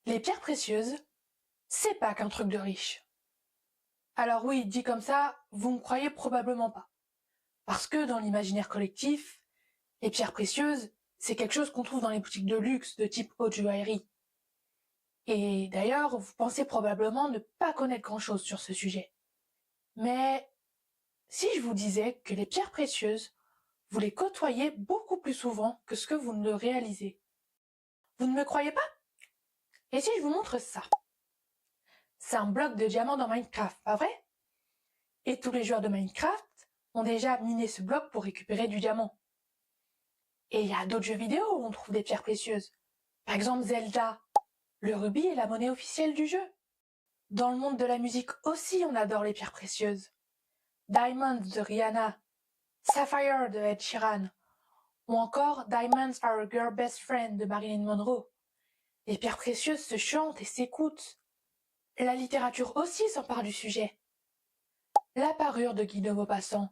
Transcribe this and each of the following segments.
Les pierres précieuses, c'est pas qu'un truc de riche. Alors oui, dit comme ça, vous me croyez probablement pas. Parce que dans l'imaginaire collectif, les pierres précieuses, c'est quelque chose qu'on trouve dans les boutiques de luxe de type haute joaillerie. Et d'ailleurs, vous pensez probablement ne pas connaître grand-chose sur ce sujet. Mais si je vous disais que les pierres précieuses, vous les côtoyez beaucoup plus souvent que ce que vous ne le réalisez. Vous ne me croyez pas? Et si je vous montre ça? C'est un bloc de diamant dans Minecraft, pas vrai? Et tous les joueurs de Minecraft ont déjà miné ce bloc pour récupérer du diamant. Et il y a d'autres jeux vidéo où on trouve des pierres précieuses. Par exemple Zelda. Le rubis est la monnaie officielle du jeu. Dans le monde de la musique aussi, on adore les pierres précieuses. Diamonds de Rihanna, Sapphire de Ed Sheeran, ou encore Diamonds Are a Girl Best Friend de Marilyn Monroe. Les pierres précieuses se chantent et s'écoutent. La littérature aussi s'empare du sujet. La parure de Guy de Maupassant,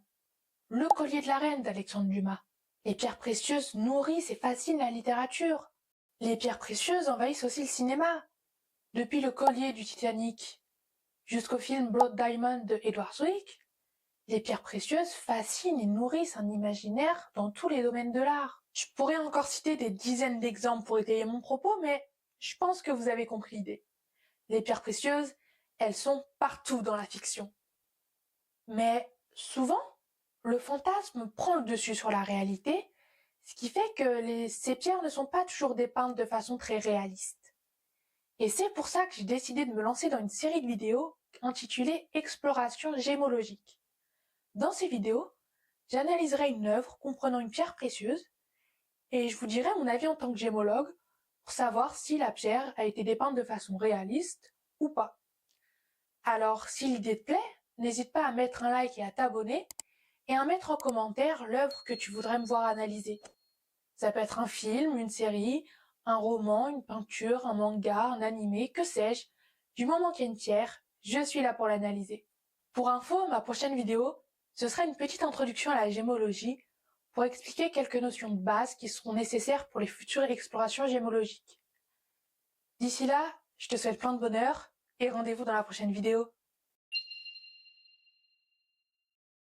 le collier de la reine d'Alexandre Dumas. Les pierres précieuses nourrissent et fascinent la littérature. Les pierres précieuses envahissent aussi le cinéma. Depuis le collier du Titanic jusqu'au film Blood Diamond de Edward Zwick, les pierres précieuses fascinent et nourrissent un imaginaire dans tous les domaines de l'art. Je pourrais encore citer des dizaines d'exemples pour étayer mon propos, mais je pense que vous avez compris l'idée. Les pierres précieuses, elles sont partout dans la fiction. Mais souvent, le fantasme prend le dessus sur la réalité, ce qui fait que ces pierres ne sont pas toujours dépeintes de façon très réaliste. Et c'est pour ça que j'ai décidé de me lancer dans une série de vidéos intitulée Exploration gémologique. Dans ces vidéos, j'analyserai une œuvre comprenant une pierre précieuse et je vous dirai mon avis en tant que gémologue pour savoir si la pierre a été dépeinte de façon réaliste ou pas. Alors, si l'idée te plaît, n'hésite pas à mettre un like et à t'abonner et à mettre en commentaire l'œuvre que tu voudrais me voir analyser. Ça peut être un film, une série, un roman, une peinture, un manga, un animé, que sais-je. Du moment qu'il y a une pierre, je suis là pour l'analyser. Pour info, ma prochaine vidéo, ce sera une petite introduction à la gémologie pour expliquer quelques notions de base qui seront nécessaires pour les futures explorations gémologiques. D'ici là, je te souhaite plein de bonheur et rendez-vous dans la prochaine vidéo.